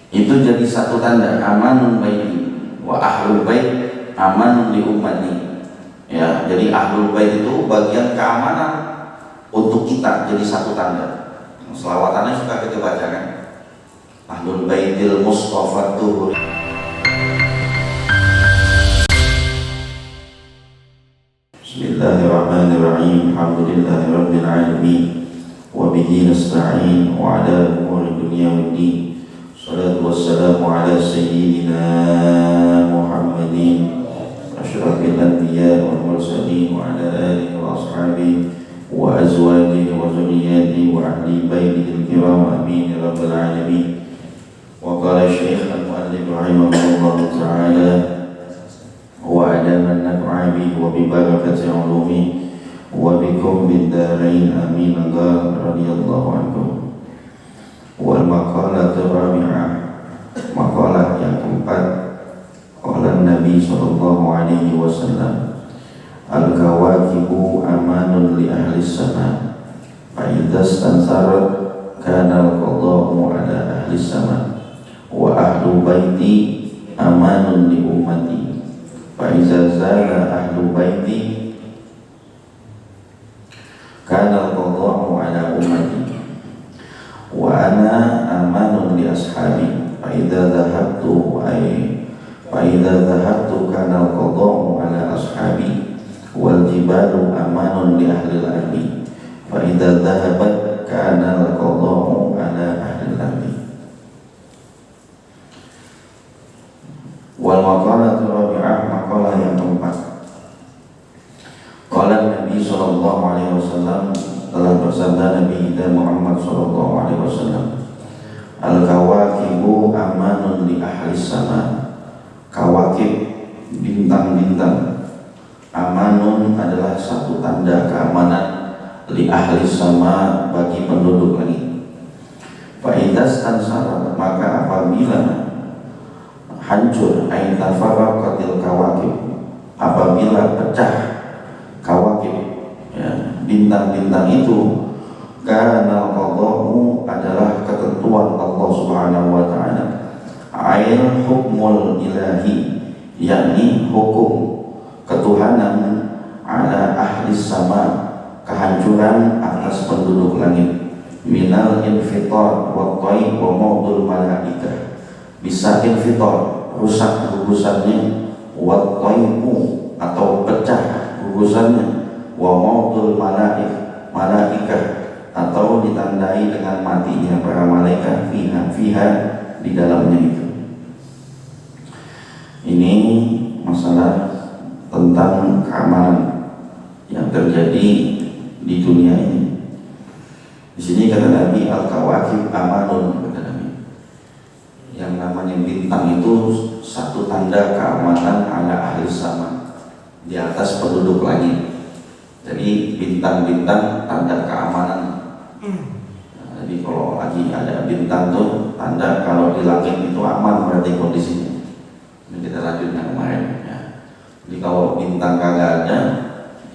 Itu jadi satu tanda amanun baiti wa ahlul bait amanun li ummati. Ya, jadi ahlul bait itu bagian keamanan untuk kita, jadi satu tanda. Selawatannya suka kita baca kan? Ahlul baitil Mustafa Tuhur. Bismillahirrahmanirrahim. Alhamdulillahirabbil alamin. Wa bihi nasta'in wa ala umuri dunya waddin. Salatu wassalamu ala sayyidina Muhammadin asyrafil anbiya wal mursalin wa ala alihi wa ashabihi wa azwajihi wa dzurriyyatihi wa ahli baitihi al-kiram amin ya rabbal alamin. Wa qala Syekh al-Mu'allif rahimahullahu ta'ala wa adaman naf'a bihi wa bi barakati 'ulumihi wa bikum bid-darain amin radhiyallahu ankum. Wal maqalatu rabi'ah, maqalah yang keempat, qala Nabi sallallahu alaihi wasallam, al-kawakibu amanun li ahli sama, fa idza stansarat kana al-qada'u ala ahli sama, wa ahlu baiti amanun li ummati, fa idza zala ahlu baiti kana al-qada'u ala ummati, wa ana amanun li ashabi, fa idza dhahabtu kana al-qada'u ala ashabi, wal jibalu amanun li ahli al-ardi, fa idza dhahabat kana al-qada'u ala ahli al-ardi. Wal maqalatu rabi'ah, maqalah yang keempat, qala Nabi sallallahu alaihi wasallam, telah bersabda Nabi kita Muhammad sallallahu alaihi wasallam, al-kawakibu amanun li ahli sama, kawakib bintang-bintang, amanun adalah satu tanda keamanan, li ahli sama bagi penduduk langit. Fa idas ansara, maka apabila hancur, ay tafarraqatil kawakib, apabila pecah kawakib, ya, bintang-bintang itu, karena qada'u adalah ketentuan Allah Subhanahu wa ta'ala, ail hukmul ilahi, yakni hukum ketuhanan, ala ahli sama, kehancuran atas penduduk langit, minal infitar wa ta'i wa maudul malaikah, bisa infitar, rusak gugusannya, wa ta'i'u atau pecah gugusannya, wa maudul malaikah atau ditandai dengan matinya para malaikat, fiha di dalamnya itu. Ini masalah tentang keamanan yang terjadi di dunia ini. Di sini kata Nabi, al-kawakib amanun, kata Nabi. Yang namanya bintang itu satu tanda keamanan ala ahli sama, di atas penduduk langit. Jadi bintang-bintang tanda keamanan. Nah, jadi kalau lagi ada bintang tuh tanda kalau di langit itu aman, berarti kondisinya. Ini kita lanjutkan kemarin ya. Jadi kalau bintang kagak ada,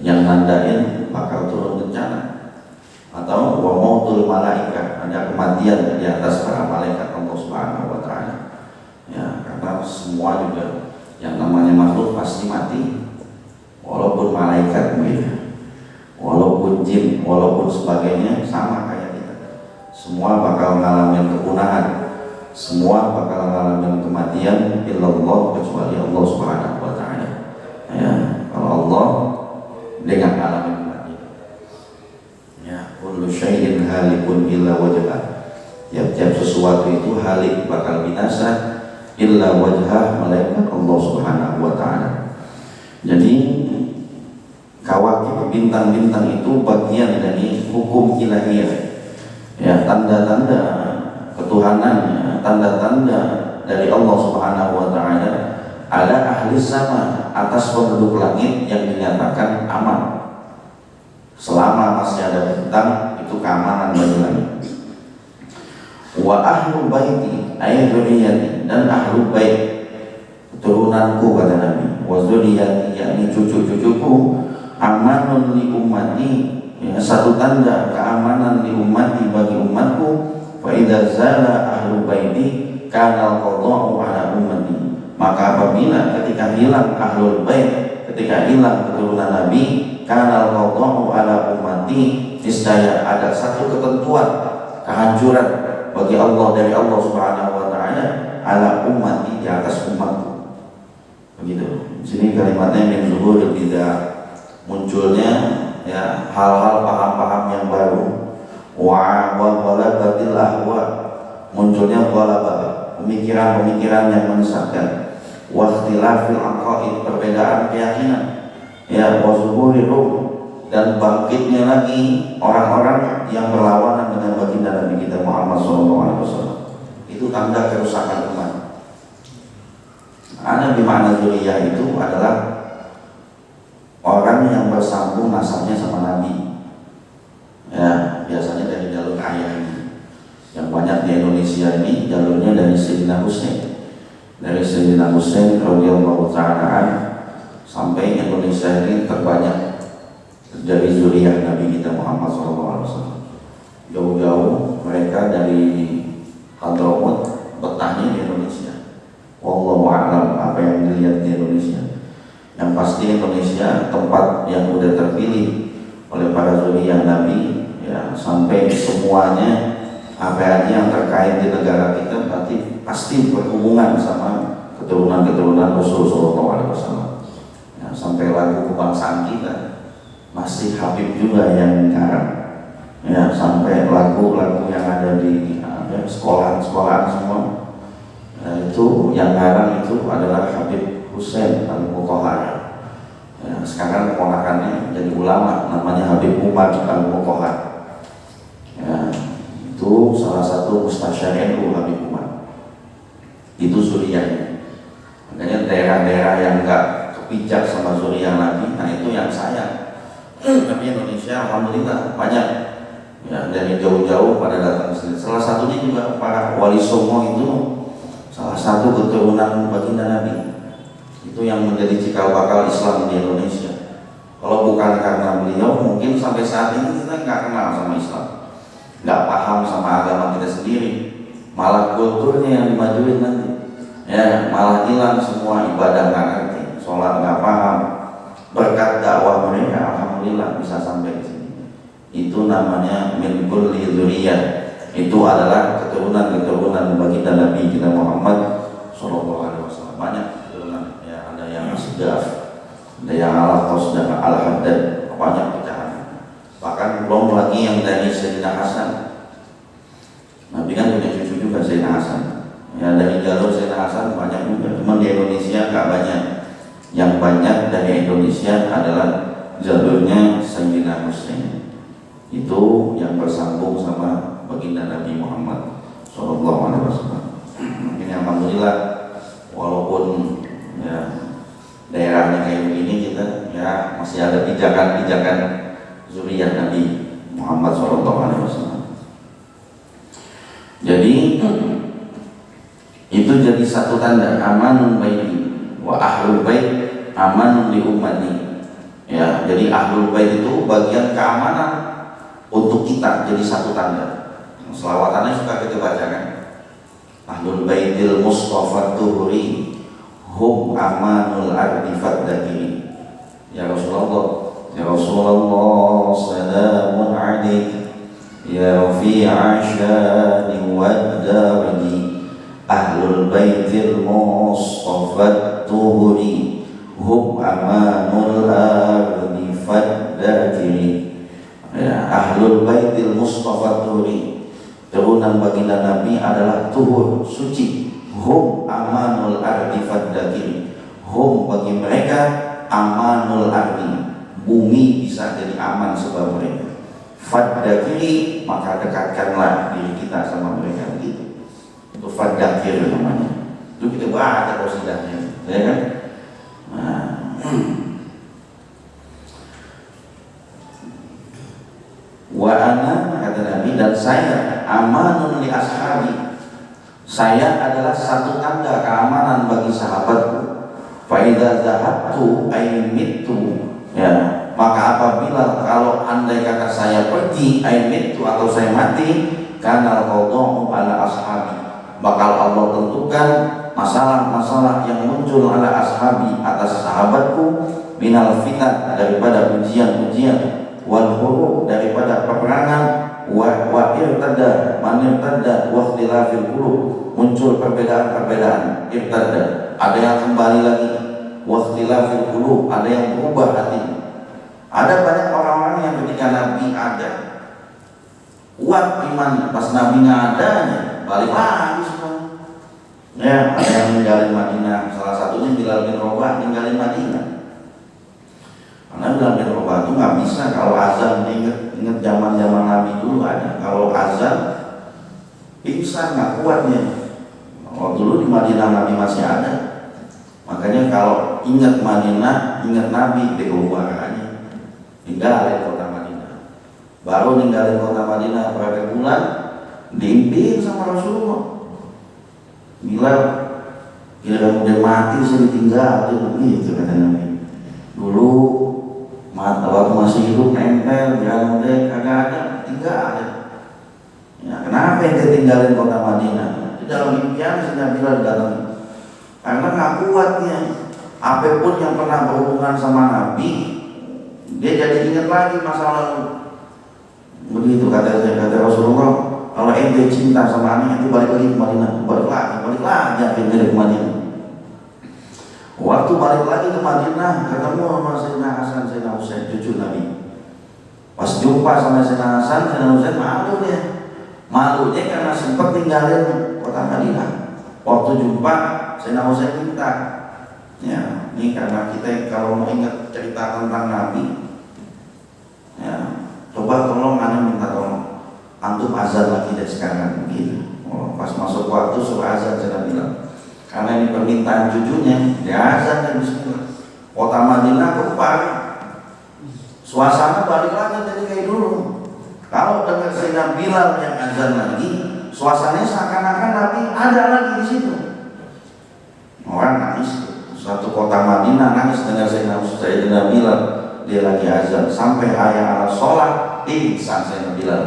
yang nandain bakal turun bencana. Atau wa mautul malaikah, ada kematian di atas para malaikat Allah Subhanahu wa ta'ala. Ya, karena semua juga yang namanya makhluk pasti mati. Walaupun malaikat begitu, walaupun jin, walaupun sebagainya, sama kayak kita. Semua bakal ngalamin kepunahan, semua bakal ngalamin kematian, illallah, kecuali Allah Subhanahu wa ta'ala. Ya, kalau Allah dengan ngalamin kematian. Ya, kullu syai'in halikun illa wajhah. Tiap-tiap sesuatu itu halik, bakal binasa, illa wajhah, melainkan Allah Subhanahu wa ta'ala. Jadi kawakib bintang-bintang itu bagian dari hukum ilahiyah, ya, tanda-tanda ketuhanan, tanda-tanda dari Allah Subhanahu wa ta'ala ala ahli sama, atas penduduk langit yang dinyatakan aman. Selama masih ada bintang, itu keamanan bagi langit. Wa ahlu baiti ay dzurriyyati, dan ahlu bait turunanku, kata Nabi, wa dzurriyyati, yakni cucu-cucuku, amanun li ummati, ya, satu tanda keamanan li ummati bagi umatku, fa idza zala ahlu baiti kana al-qada'u ala ummati. Maka apabila ketika hilang ahlul bait, ketika hilang keturunan Nabi, kana al-qada'u ala ummati, niscaya ada satu ketentuan kehancuran bagi Allah dari Allah Subhanahu wa taala ala ummati, di atas umatku. Begitu. Di sini kalimatnya min zuhuril bidah, munculnya ya hal-hal paham-paham yang baru, wa ghalabatil ahwa, munculnya ghalabah, pemikiran-pemikiran yang menyesatkan, wa ikhtilafil aqaid, perbedaan keyakinan, ya wa zuhuril rum, dan bangkitnya lagi orang-orang yang berlawanan dengan baginda Nabi kita Muhammad SAW. Itu tanda kerusakan umat. Ada bimana zuriyah itu adalah orang yang bersambung nasabnya sama Nabi. Ya, biasanya dari jalur ayahnya. Yang banyak di Indonesia ini jalurnya dari Sayyidina Husain. Dari Sayyidina Husain radhiyallahu ta'ala sampai Indonesia ini terbanyak dari zuriyah Nabi kita Muhammad SAW. Jauh-jauh mereka dari Hadramut, betahnya di Indonesia. Wallahu a'lam apa yang dilihat di Indonesia. Yang pasti Indonesia tempat yang sudah terpilih oleh para zuriyah Nabi, ya, sampai semuanya apa yang terkait di negara kita berarti pasti berhubungan sama keturunan-keturunan Rasulullah SAW. Ya, sampai lagu kebangsaan kita masih Habib juga yang garap. Ya, sampai lagu-lagu yang ada di sekolahan-sekolahan semua, itu yang garang itu adalah Habib Husain Al-Mutahhar. Ya, sekarang keponakannya jadi ulama, namanya Habib Umar Al-Mutahhar. Ya, itu salah satu mustasyar NU Habib Umar. Itu zuriyahnya. Makanya daerah-daerah yang enggak kepijak sama zuriyah Nabi, nah itu yang sayang. Tapi Indonesia alhamdulillah banyak, ya, dari jauh-jauh pada datang ke sini. Salah satunya juga para wali songo itu salah satu keturunan baginda Nabi. Itu yang menjadi cikal bakal Islam di Indonesia. Kalau bukan karena beliau, mungkin sampai saat ini kita nggak kenal sama Islam, nggak paham sama agama kita sendiri. Malah kulturnya yang dimajuin nanti, ya, malah hilang semua, ibadah nggak ngerti, sholat nggak paham. Berkat dakwah mereka, alhamdulillah bisa sampai di sini. Itu namanya min kulli dzurriyyah. Itu adalah keturunan-keturunan baginda Nabi kita Muhammad SAW. Banyak keturunan, ya, ada yang Asdaf, ada yang Al-Qas dan Al-Haddad, banyak pecahan. Bahkan belum lagi yang dari Sayyidina Hasan. Nabi kan punya cucu juga Sayyidina Hasan. Ya, dari jalur Sayyidina Hasan banyak juga. Cuma di Indonesia nggak banyak. Yang banyak dari Indonesia adalah jalurnya Sayyidina Husain. Itu yang bersambung sama baginda Nabi Muhammad SAW. Ini alhamdulillah, walaupun ya daerahnya kayak begini, kita ya masih ada pijakan-pijakan zuriyah Nabi Muhammad SAW. Jadi itu jadi satu tanda amanun baiti wa ahlul bait amanun li ummati. Ya, jadi ahlul bait itu bagian keamanan untuk kita, jadi satu tanda. Selawatannya suka kita baca kan? Ahlul baitil Mustafa Tuhuri hum amanul ardi faddakiri. Ya Rasulullah, ya Rasulullah, salamun alaik ya rafi'a syani wad-darji. Ahlul baitil Mustafa Tuhuri hum amanul ardi faddakiri. Ya, ahlul baitil Mustafa Tuhuri, turunan baginda Nabi adalah tuhur, suci. Hum amanul ardi faddakiri. Hum, bagi mereka, amanul ardi, bumi bisa jadi aman sebab mereka. Faddakiri, maka dekatkanlah diri kita sama mereka. Begitu. Itu faddakir namanya. Itu kita baca qasidahnya, ya kan? Nah, wa ana, kata Nabi, dan saya amanun li ashabi, saya adalah satu tanda keamanan bagi sahabatku. Fa idza zahabtu ay mittu, ya, maka apabila kalau andai kata saya pergi, ay mittu, atau saya mati, kana al-qada'u ala ashabi, bakal Allah tentukan masalah-masalah yang muncul ala ashabi, atas sahabatku, minal fitan, daripada ujian-ujian, wal huruf, daripada peperangan, wa irtada, man irtada, wa ikhtilafil qulub, muncul perbedaan-perbedaan, irtada, ada yang kembali lagi, wa ikhtilafil qulub, ada yang berubah hati. Ada banyak orang-orang yang ketika Nabi ada kuat iman, pas Nabi nggak ada balik lagi semua. Ya, ada yang ninggalin Madinah, salah satunya Bilal bin Rabah ninggalin Madinah. Karena Bilal bin Rabah itu nggak bisa kalau azan, ingat zaman Nabi dulu ada, kalau azan pingsan nggak kuatnya. Waktu dulu di Madinah Nabi masih ada, makanya kalau ingat Madinah, ingat Nabi, dikeluar aja, ninggalin kota Madinah. Baru ninggalin kota Madinah berapa bulan, diimpin sama Rasulullah. Bilal, kira udah mati saya ditinggalin, gitu kata Nabi. Dulu mata waktu masih hidup nempel, jangan udah kagak ada, tinggalin. Ya, kenapa ente tinggalin kota Madinah? Di dalam impian sudah Bilal datang. Karena nggak kuatnya. Apapun yang pernah berhubungan sama Nabi, dia jadi ingat lagi masa lalu. Begitu kata Rasulullah. Kalau ente cinta sama anak, ente balik lagi ke Madinah, balik lagi akhirnya ke Madinah. Waktu balik lagi ke Madinah, ketemu sama Sayyidina Hasan, Sayyidina Husain, cucu Nabi. Pas jumpa sama Sayyidina Hasan, Sayyidina Husain malu dia. Malunya karena sempat tinggalin kota Madinah. Waktu jumpa, Sayyidina Husain minta, ya, ini karena kita kalau mau ingat cerita tentang Nabi, ya, coba tolong ana minta tolong. Antum azan lagi dari sekarang begitu. Pas masuk waktu suruh azan, saya bilang. Karena ini permintaan cucunya, dia azan dan bismillah. Kota Madinah gempar. Suasana balik lagi jadi kayak dulu. Kalau dengar Sayyidina Bilal yang azan lagi, suasananya seakan-akan Nabi ada lagi di situ. Orang nangis. Suatu kota Madinah nangis dengar Sayyidina Bilal, dia lagi azan sampai ayat sholat, pingsan Sayyidina Bilal.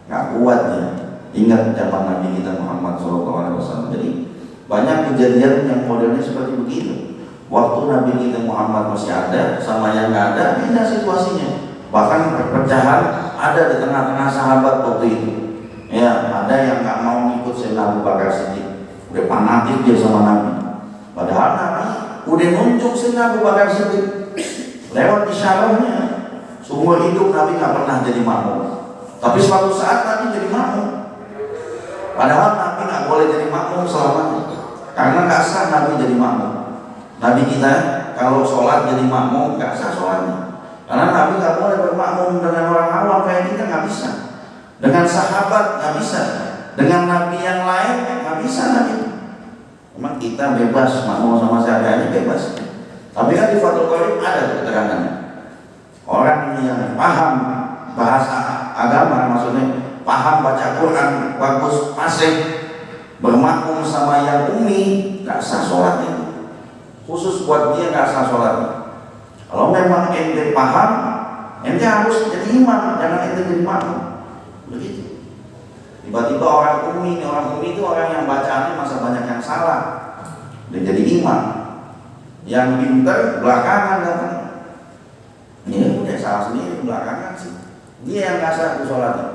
Nggak kuat ya. Ingat zaman Nabi kita Muhammad SAW. Jadi banyak kejadian yang modelnya seperti begitu. Waktu Nabi kita Muhammad masih ada sama yang nggak ada, beda situasinya. Bahkan perpecahan ada di tengah-tengah sahabat waktu itu. Ya, ada yang nggak mau ikut Sayyidina Abu Bakar Siddiq, udah fanatik dia sama Nabi. Padahal Nabi udah nunjuk Sayyidina Abu Bakar Siddiq lewat isyarahnya. Seumur hidup Nabi nggak pernah jadi makmum. Tapi suatu saat Nabi jadi makmum. Padahal Nabi nggak boleh jadi makmum selamanya, karena nggak sah Nabi jadi makmum. Nabi kita kalau sholat jadi makmum nggak sah sholatnya, karena Nabi nggak boleh bermakmum dengan orang awam kayak kita, nggak bisa. Dengan sahabat nggak bisa, dengan Nabi yang lain nggak bisa Nabi. Memang kita bebas makmum sama siapa aja bebas. Tapi kan di Fathul Qorib ada keterangannya. Orang yang paham bahasa agama, maksudnya paham baca Quran bagus, fasih, bermakmum sama yang umi, gak sah sholatnya. Khusus buat dia gak sah sholatnya. Kalau memang ente paham, ente harus jadi imam, jangan ente jadi makmum. Begitu. Tiba-tiba orang umi itu orang yang bacaannya masa banyak yang salah, dia jadi imam. Yang pintar belakangan datang. Ya udah salah sendiri belakangan sih. Dia yang kasar itu sholatnya.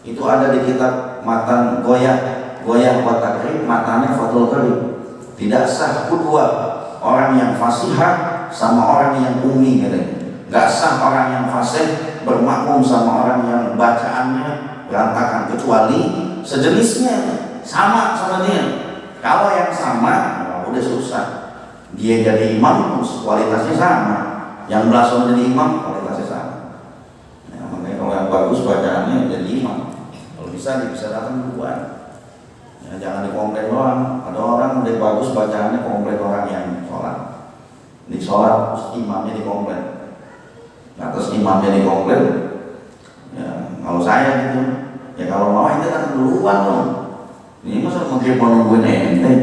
Itu ada di kitab matan goyah wa takrib, matannya Fathul Qorib. Tidak sah kedua orang yang fasihah sama orang yang umi katanya. Gak sah orang yang fasih bermakmum sama orang yang bacaannya berantakan, kecuali sejenisnya sama dia. Kalau yang sama, udah susah. Dia jadi imam kualitasnya sama, yang belasan jadi imam kualitasnya sama. Ya, makanya kalau yang bagus bacaannya jadi imam, kalau bisa dia bisa datang duluan. Ya, jangan dikomplain doang. Ada orang udah bagus bacaannya, komplain orang yang sholat. Di sholat imamnya dikomplain. Nah, terus imamnya dikomplain. Ya, kalau saya gitu, ya kalau mau ente datang duluan dong. Ini masa mungkin mau nungguin ente.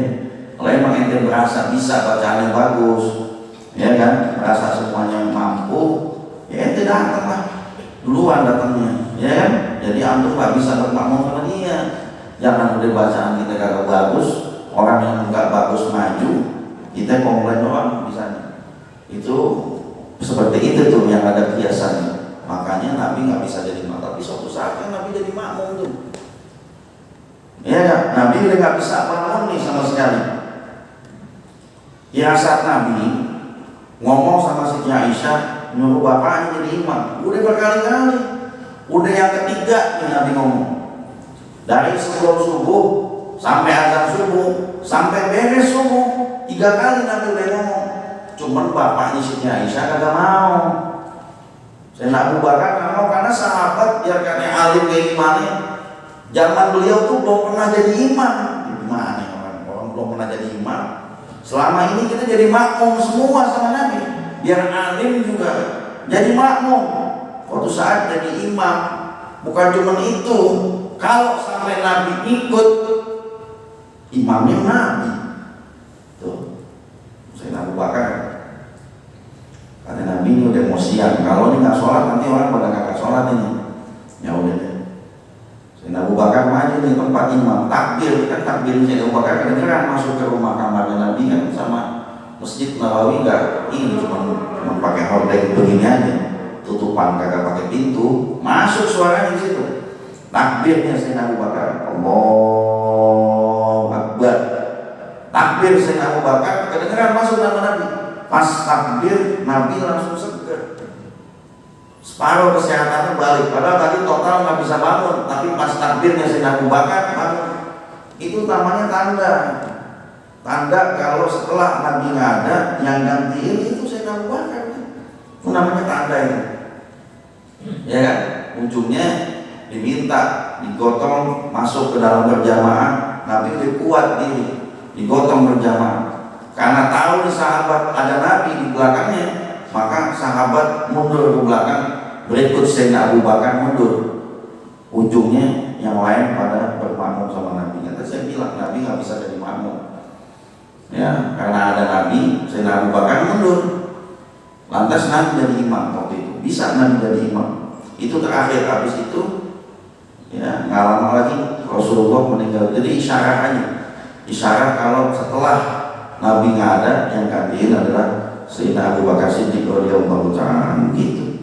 Kalau emang ente berasa bisa bacaannya bagus, ya kan, merasa semuanya mampu, ya ente datang lah, duluan datangnya, ya kan. Jadi antum nggak bisa bermakmum sama dia, Jangan udah bacaan kita kagak bagus, orang yang nggak bagus maju, kita komplain doang misalnya. Itu seperti itu tuh yang ada kiasannya. Makanya Nabi nggak bisa jadi imam, tapi suatu saat kan Nabi jadi makmum tuh. Ya kan? Nabi udah nggak bisa bangun nih sama sekali. Ya saat Nabi ngomong sama Siti Aisyah nyuruh bapaknya jadi imam, udah berkali-kali. Udah yang ketiga nih Nabi ngomong. Dari sebelum subuh sampai azan subuh sampai beres subuh 3 kali Nabi udah ngomong. Cuman bapaknya Siti Aisyah kagak mau. Sayyidina Abu Bakar nggak mau karena sahabat biar katanya alim kayak gimana. Zaman beliau tuh belum pernah jadi imam. Gimana orang belum pernah jadi imam. Selama ini kita jadi makmum semua sama Nabi. Biar alim juga jadi makmum. Waktu saat jadi imam bukan cuma itu. Kalau sampai Nabi ikut, imamnya Nabi. Tuh, Sayyidina Abu Bakar. Kata Nabi ini udah mau siang. Kalau ini nggak sholat nanti orang pada kagak sholat ini. Ya udah deh. Sayyidina Abu Bakar maju di tempat imam takbir, kan takbir Sayyidina Abu Bakar kedengeran masuk ke rumah kamarnya Nabi kan sama Masjid Nabawi nggak ini cuma pakai hordeng begini aja, tutupan kagak pakai pintu, masuk suaranya di situ. Takbirnya Sayyidina Abu Bakar, Allahu Akbar. Takbir Sayyidina Abu Bakar kedengeran masuk nama Nabi. Pas takbir Nabi langsung seger. Separuh kesehatannya balik. Padahal tadi total nggak bisa bangun, tapi pas takbirnya Sayyidina Abu Bakar bangun. Itu namanya tanda. Tanda kalau setelah Nabi nggak ada, yang gantiin itu Sayyidina Abu Bakar. Itu namanya tanda itu. Ya kan? Ujungnya diminta digotong masuk ke dalam berjamaah. Nabi lebih kuat digotong berjamaah. Karena tahu nih sahabat ada Nabi di belakangnya, maka sahabat mundur ke belakang, berikut Sayyidina Abu Bakar mundur. Ujungnya yang lain pada bermakmum sama Nabi. Kata saya bilang Nabi nggak bisa jadi makmum. Ya, karena ada Nabi, Sayyidina Abu Bakar mundur. Lantas Nabi jadi imam waktu itu. Bisa Nabi jadi imam. Itu terakhir, habis itu ya nggak lama lagi Rasulullah meninggal. Jadi isyarat aja. Isyarat kalau setelah Nabi nggak ada, yang gantiin adalah Sayyidina Abu Bakar Siddiq radhiyallahu ta'ala gitu.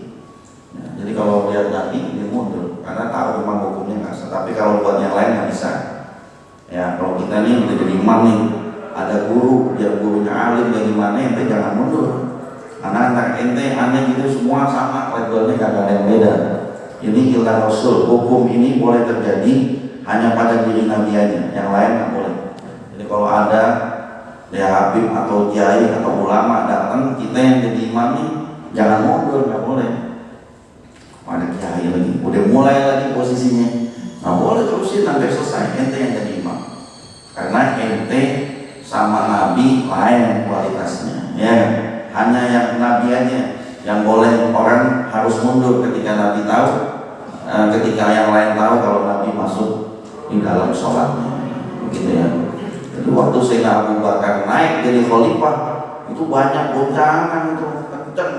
Ya, jadi kalau lihat Nabi dia mundur karena tahu memang hukumnya nggak sah. Tapi kalau buat yang lain nggak bisa. Ya kalau kita nih udah jadi imam nih, ada guru, biar gurunya alim kayak gimana, ente jangan mundur. Anak-anak ente aneh gitu semua sama, levelnya nggak ada yang beda. Ini ilah Rasul, hukum ini boleh terjadi hanya pada diri Nabi aja, yang lain nggak boleh. Jadi kalau ada ya habib atau kiai atau ulama datang, kita yang jadi imam nih jangan mundur, nggak boleh. Ada kiai lagi, udah mulai lagi posisinya, nggak boleh terusin sampai selesai. Ente yang jadi imam, karena ente sama Nabi lain kualitasnya. Ya, hanya yang Nabi aja yang boleh orang harus mundur ketika Nabi tahu, ketika yang lain tahu kalau Nabi masuk di dalam sholatnya, begitu ya. Jadi waktu Sayyidina Abu Bakar naik jadi khalifah itu banyak goncangan itu kenceng.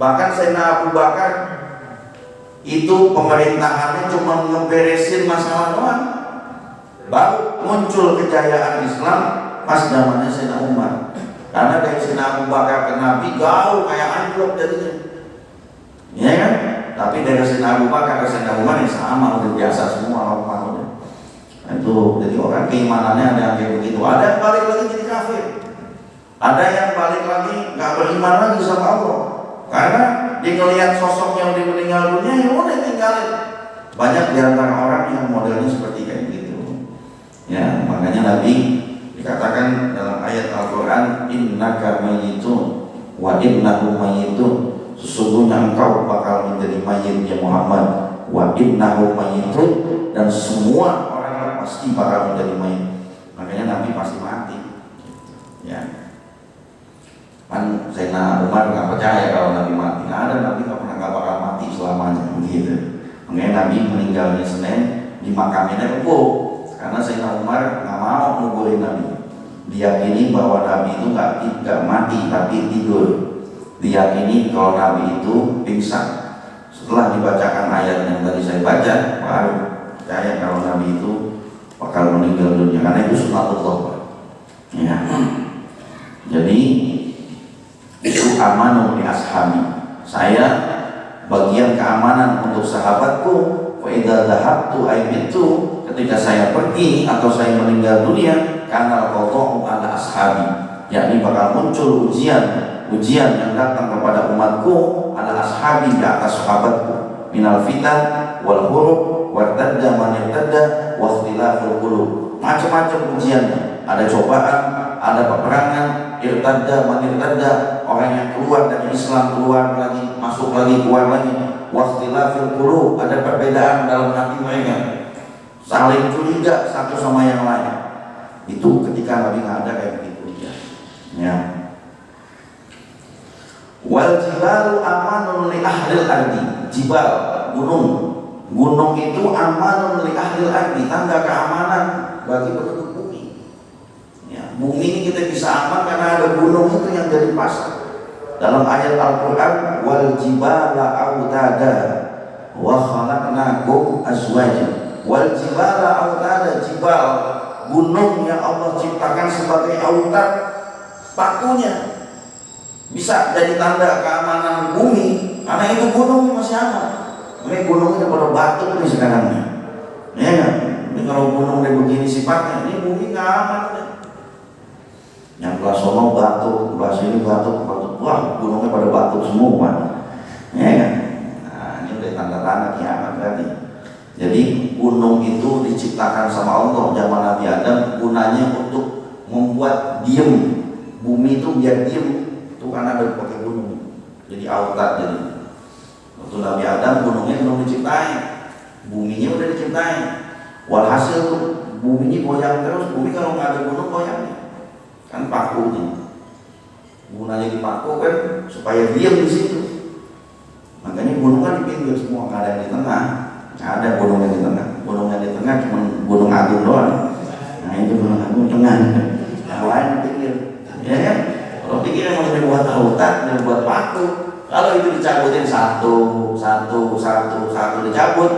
Bahkan Sayyidina Abu Bakar itu pemerintahannya cuma ngeberesin masalah doang. Baru muncul kejayaan Islam pas zamannya Sayyidina Umar. Karena dari Sayyidina Abu Bakar ke Nabi gaul kayak anjlok jadinya. Ya kan? Tapi dari Sayyidina Abu Bakar ke Sayyidina Umar ya sama, udah biasa semua orang. Itu jadi orang keimanannya ada yang kayak begitu, ada yang balik lagi jadi kafir, ada yang balik lagi nggak beriman lagi sama Allah karena dia ngelihat sosok yang udah meninggal dunia, ya udah tinggalin. Banyak di antara orang yang modelnya seperti kayak gitu. Ya makanya Nabi dikatakan dalam ayat Al-Quran, innaka mayyitun wa innahum mayyitun, sesungguhnya engkau bakal menjadi mayit ya Muhammad, wa innahum mayyitun, dan semua pasti bakal menjadi mayit. Makanya Nabi pasti mati. Ya. Kan Sayyidina Umar nggak percaya kalau Nabi mati. Nggak ada, Nabi nggak bakal mati selamanya begitu. Makanya Nabi meninggalnya Senin, dimakaminnya Rebo. Karena Sayyidina Umar nggak mau nguburin Nabi. Diyakini bahwa Nabi itu nggak mati tapi tidur. Diyakini kalau Nabi itu pingsan. Setelah dibacakan ayat yang tadi saya baca, baru percaya kalau Nabi itu bakal meninggal dunia, karena itu sunatullah, ya. Jadi itu amanun li ashabi, saya bagian keamanan untuk sahabatku. Wa idza dhahabtu itu, ketika saya pergi atau saya meninggal dunia, kana qada'u ala ashabi, yakni bakal muncul ujian yang datang kepada umatku, ala ashabi, di atas sahabatku, minal fitan wal hurub wartadda man irtadda wa ikhtilaful qulub. Macam-macam ujiannya, ada cobaan, ada peperangan, irtadda man irtadda, orang yang keluar dari Islam, keluar lagi, masuk lagi, keluar lagi, wa ikhtilaful qulub, ada perbedaan dalam hati mereka, saling curiga satu sama yang lain. Itu ketika Nabi nggak ada kayak begitu, ya. Wal jibalu amanun li ahlil ardi, jibal, gunung itu amanun li ahlil ardi, tanda keamanan bagi penduduk bumi. Ya, bumi ini kita bisa aman karena ada gunung itu yang jadi pasar. Dalam ayat Al-Quran, wal jibala autada wa khalaqnakum azwaja. Wal jibala autada, jibal, gunung yang Allah ciptakan sebagai autad, pakunya bisa jadi tanda keamanan bumi, karena itu gunung masih aman. Ini gunungnya pada batu nih sekarang nih, ya kan? Ini kalau gunung dia begini sifatnya, ini bumi nggak aman nih. Yang belah sono batu, belah sini batu, wah gunungnya pada batu semua, ya kan? Nah, ini udah tanda-tanda kiamat berarti. Jadi gunung itu diciptakan sama Allah zaman Nabi Adam, gunanya untuk membuat diem, bumi itu biar diem. Itu karena ada pakai gunung, jadi autad. Jadi waktu Nabi Adam gunungnya belum diciptain, buminya udah diciptain. Walhasil tuh buminya goyang terus. Bumi kalau nggak ada gunung goyangnya, kan pakunya. Gunanya dipaku kan supaya diam di situ. Makanya gunung kan di pinggir semua, nggak ada yang di tengah. Nggak ada gunung yang di tengah. Gunung yang di tengah cuma Gunung Agung doang. Nah itu Gunung Agung tengah, yang lain di pinggir, ya kan? Kalau pikir emang dibuat autad, dibuat paku, kalau itu dicabutin satu dicabut,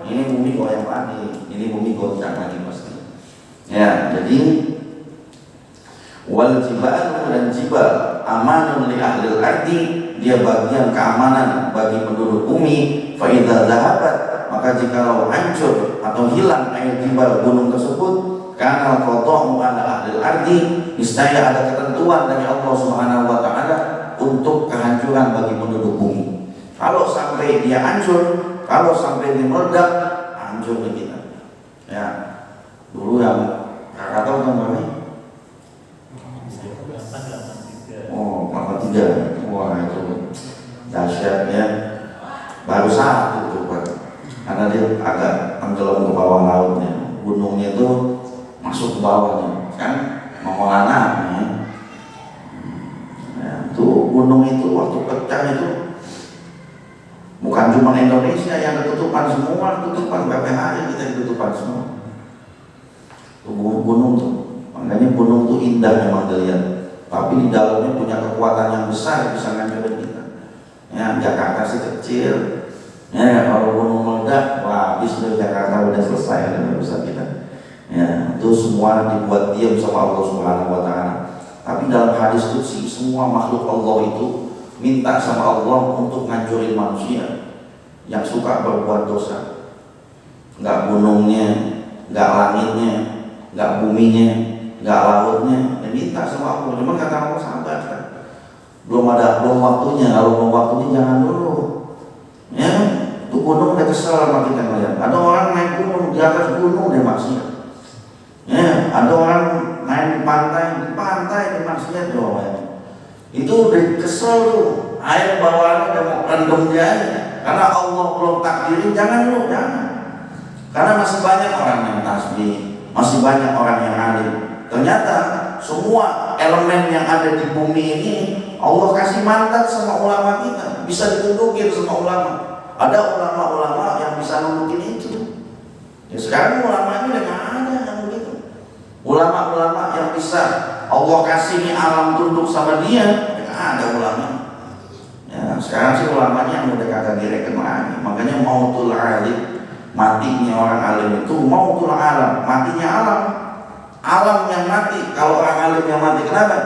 ini bumi goyang lagi, ini bumi goncang lagi pasti. Ya, jadi wal jibal, dan jibal amanun li ahlil ardi, dia bagian keamanan bagi penduduk bumi. Fa idza dhahabat, maka jikalau hancur atau hilang air jibal, gunung tersebut, karena qada'u ala ahlil ardi, niscaya ada ketentuan dari Allah Subhanahu wa taala untuk kehancuran bagi penduduk bumi. Kalau sampai dia hancur, kalau sampai dia meledak, hancur di kita. Ya. Dulu yang kakak tahu kan berapa? Oh, 83. Wah, itu dahsyat ya. Baru satu tuh, Pak. Karena dia agak tenggelam ke bawah lautnya. Gunungnya itu masuk ke bawahnya, kan mengolah ya, tuh gunung itu waktu pecah itu bukan cuma Indonesia yang ketutupan, semua ketutupan, BPH kita ketutupan semua. Tuh gunung tuh, makanya gunung tuh indah memang dilihat, tapi di dalamnya punya kekuatan yang besar, bisa ngancurin kita. Ya, Jakarta sih kecil, ya kalau gunung meledak, wah habis dari Jakarta udah selesai, ada besar kita. Ya, itu semua dibuat diam sama Allah Subhanahu wa taala. Tapi dalam hadis qudsi, semua makhluk Allah itu minta sama Allah untuk ngancurin manusia yang suka berbuat dosa. Enggak gunungnya, enggak langitnya, enggak buminya, enggak lautnya, dia minta sama Allah. Cuma kata Allah sabar kan. Belum waktunya. Kalau belum waktunya jangan dulu. Ya, itu gunung udah kesel sama kita ngeliat. Ada orang naik gunung, di atas gunung dia maksiat. Ya, ada orang main di pantai di maksiat doang. Itu udah kesel tuh, air bawaannya udah mau rendam dia aja. Karena Allah belum takdirin, jangan. Karena masih banyak orang yang tasbih, masih banyak orang yang alim. Ternyata semua elemen yang ada di bumi ini Allah kasih mandat sama ulama kita, bisa ditundukin sama ulama. Ada ulama-ulama yang bisa nundukin itu. Ya sekarang ulama ini udah nggak ada yang begitu. Ulama-ulama yang bisa Allah kasih ini alam tunduk sama dia, nggak ada ulama. Ya sekarang sih ulamanya yang udah kagak direken lagi. Makanya mautul alim, matinya orang alim itu mautul alam, matinya alam. Alam yang mati. Kalau orang alim yang mati, kenapa?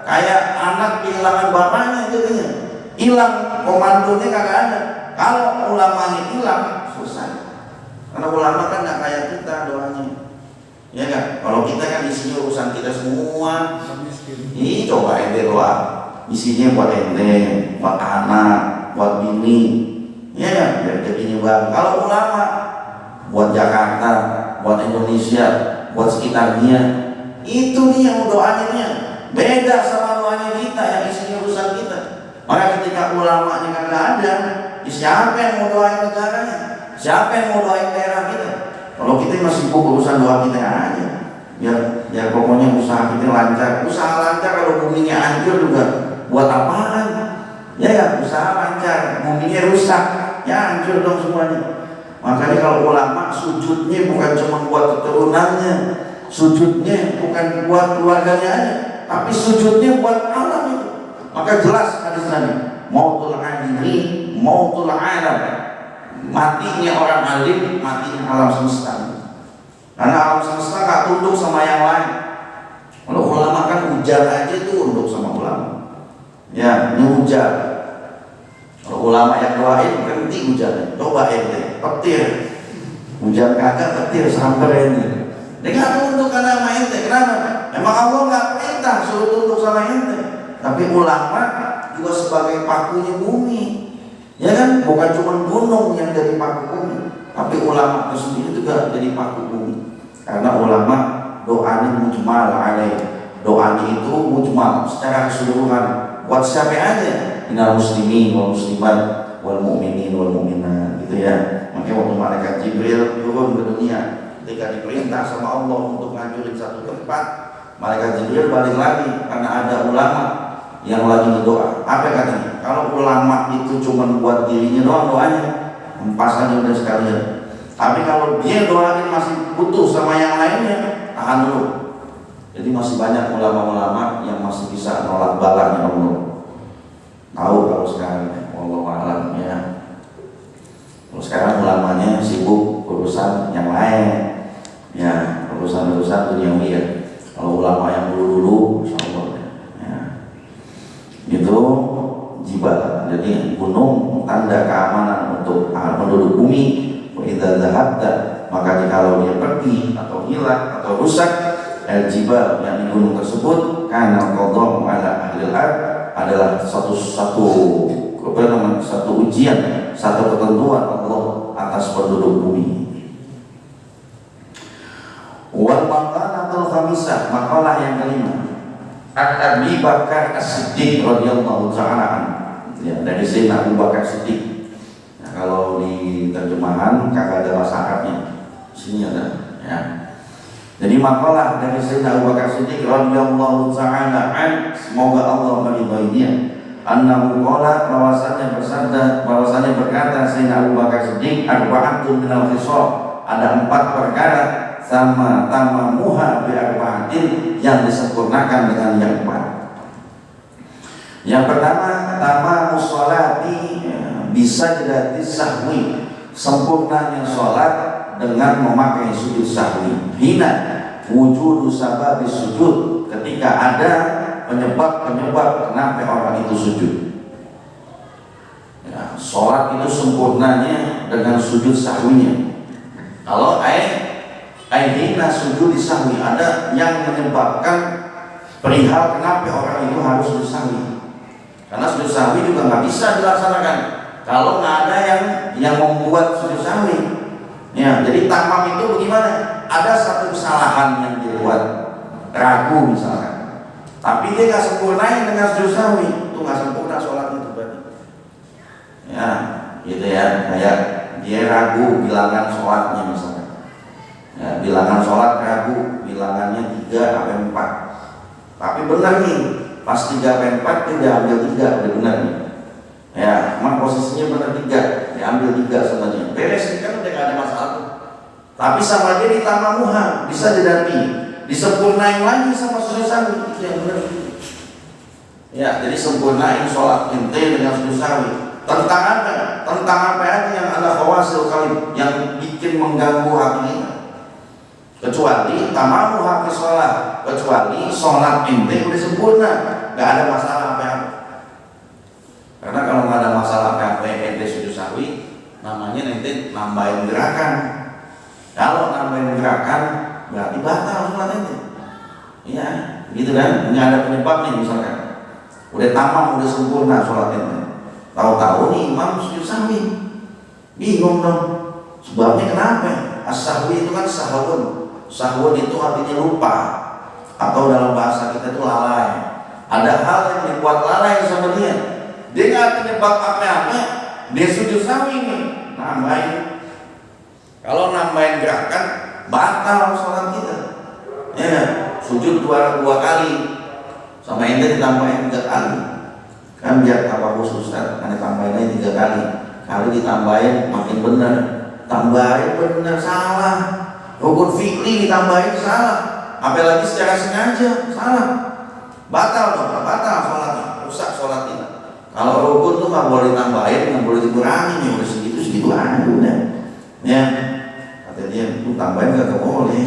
Kayak anak kehilangan bapaknya jadinya. Hilang, komandonya kagak ada. Kalau ulamanya hilang, selesai. Karena ulama kan nggak kayak kita doanya, ya kan? Kalau kita kan isinya urusan kita semua. Ini coba ente doa, isinya buat ente, buat anak, buat bini, ya kan? Biar jadinya bang. Kalau ulama buat Jakarta, buat Indonesia, buat sekitarnya, itu nih yang doanya. Beda sama doanya kita yang isinya urusan kita. Maka ketika ulamanya nggak ada, siapa yang mau doain negaranya? Siapa yang mau doain daerah kita? Kalau kita masih sibuk urusan doa kita aja, ya pokoknya usaha kita lancar. Usaha lancar kalau buminya hancur juga buat apaan? Ya usaha lancar, buminya rusak, ya hancur dong semuanya. Makanya kalau ulama sujudnya bukan cuma buat keturunannya, sujudnya bukan buat keluarganya aja, tapi sujudnya buat alam itu. Maka jelas hadis Nabi, mautul alimi, mautul alam. Matinya orang alim, matinya alam semesta. Karena alam semesta gak tunduk sama yang lain. Kalau ulama kan hujan aja tunduk sama ulama. Ya, ini hujan. Kalau ulama yang doain berhenti hujannya. Coba ente, petir. Hujan kagak, petir samperin. Dia gak tunduk karena sama ente. Kenapa? Emang Allah gak perintah suruh tunduk sama ente. Tapi ulama juga sebagai pakunya bumi. Ya kan, bukan cuma gunung yang jadi paku bumi, tapi ulama itu sendiri juga jadi paku bumi. Karena ulama doanya mujmal alaih, doanya itu mujmal secara keseluruhan buat siapa aja, minal muslimin wal muslimat wal mu'minin wal mu'minat, gitu ya. Makanya waktu malaikat Jibril turun ke dunia, ketika diperintah sama Allah untuk ngancurin satu tempat, malaikat Jibril balik lagi karena ada ulama yang lagi berdoa. Apa katanya? Kalau ulama itu cuma buat dirinya doang doanya, empas aja udah sekalian. Tapi kalau dia doain masih butuh sama yang lainnya, tahan dulu. Jadi masih banyak ulama-ulama yang masih bisa nolak balanya Allah. Tahu kalau sekarang, wallahu a'lam ya. Kalau sekarang ulamanya sibuk urusan yang lain, ya urusan-urusan duniawi ya. Kalau ulama yang dulu-dulu, insya Allah ya. Itu jibal, jadi gunung tanda keamanan untuk penduduk bumi. Wa idza dhahabta, maka jikalau dia pergi atau hilang atau rusak, al jibal yang di gunung tersebut, karena qadhamu ala ahli al-ard, adalah satu ujian, satu ketentuan Allah atas penduduk bumi. Wal maqalatul khamisah, makalah yang kelima, Abi Bakar As-Siddiq radhiyallahu ta'ala, ya, dari Sayyidina Abu Bakar Siddiq. Nah, kalau di terjemahan kagak ada bahasa Arabnya, sini ada ya. Jadi makalah dari Sayyidina Abu Bakar Siddiq radhiyallahu ta'ala an, semoga Allah meridhai dia, annahu qala, bahwasanya berkata Sayyidina Abu Bakar Siddiq, arba'atun minal khisal, ada 4 perkara sama tamamuha bi arba'atin, yang disempurnakan dengan yang 4. Yang pertama, tamamus sholati bisa jadi sahwi, sempurnanya sholat dengan memakai sujud sahwi. Hina wujudu sababis sujud, ketika ada penyebab kenapa orang itu sujud. Ya, sholat itu sempurnanya dengan sujud sahwinya. Kalau hina sujud sahwi, ada yang menyebabkan perihal kenapa orang itu harus sujud sahwi. Karena sujud sahwi juga nggak bisa dilaksanakan kalau nggak ada yang membuat sujud sahwi. Ya, jadi tamam itu bagaimana? Ada satu kesalahan yang dibuat, ragu misalkan, tapi dia nggak sempurnain dengan sujud sahwi, itu nggak sempurna sholat itu berarti. Ya, gitu ya. Kayak dia ragu bilangan sholatnya misalkan. Ya, bilangan sholat ragu, bilangannya 3 sampai 4. Tapi benar nih, pas 3 sampai 4 dia ambil 3, udah benar nih. Ya, emang posisinya benar 3, diambil 3 sebenarnya. Beres kan udah gak ada masalah tuh. Tapi sama dia ditambah muha, bisa didapi, disempurnain lagi sama sujud sahwi, itu yang benar. Ya, jadi sempurnain sholat ente dengan sujud sahwi. Tentang apa? Tentang apa aja yang ada khawasil kalim, yang bikin mengganggu hati kita. Kecuali tamamu hak sholat, kecuali sholat ente udah sempurna, nggak ada masalah apa-apa. Karena kalau nggak ada masalah apa-apa ente sujud sahwi, namanya ente nambahin gerakan. Kalau nambahin gerakan berarti batal sholat ente. Iya, gitu kan? Ini ada penyebabnya misalkan. Udah tamam, udah sempurna sholat ente. Tahu-tahu nih imam sujud sahwi, bingung dong. Sebabnya kenapa? As-sahwi itu kan sahwun. Sahwun itu artinya lupa, atau dalam bahasa kita itu lalai. Ada hal yang dibuat lalai sama dia. Dia nggak penyebab apa-apa, dia sujud sahwi nih, nambahin. Kalau nambahin gerakan, batal sholat kita. Ya, sujud dua kali, sama ente ditambahin 3 kali. Kan biar apa khusus kan? Karena tambahin aja 3 kali. Kali ditambahin makin benar, tambahin benar salah. Rukun fikri ditambahin salah, apalagi secara sengaja salah, batal dong, batal sholatnya, rusak sholat kita. Kalau rukun tuh nggak boleh ditambahin, nggak boleh dikurangi, ya udah segitu aja udah. Ya, kata dia tuh tambahin nggak boleh.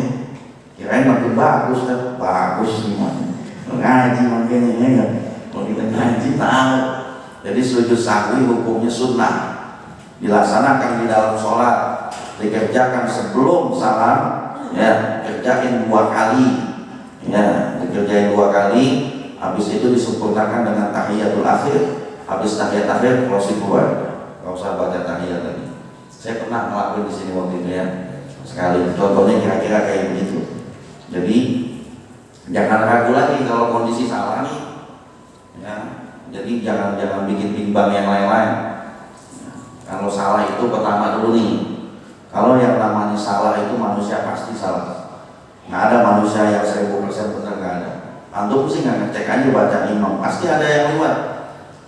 Kirain makin bagus kan, bagus semuanya. Ngaji makanya ya nggak, kalau kita ngaji tahu. Jadi sujud sahwi hukumnya sunnah, dilaksanakan di dalam sholat. Dikerjakan sebelum salam, ya, kerjain 2 kali, ya, dikerjain 2 kali. Habis itu disempurnakan dengan tahiyatul akhir. Habis tahiyat akhir closing keluar, nggak usah baca tahiyat lagi. Saya pernah ngelakuin di sini waktu itu ya, sekali. Contohnya kira-kira kayak begitu. Jadi jangan ragu lagi kalau kondisi salah nih, ya. Jadi jangan bikin bimbang yang lain-lain. Kalau salah itu pertama dulu nih. Kalau yang namanya salah itu manusia pasti salah. Nggak ada manusia yang 1000% benar, nggak ada. Antum sih nggak ngecek aja baca imam, pasti ada yang lewat.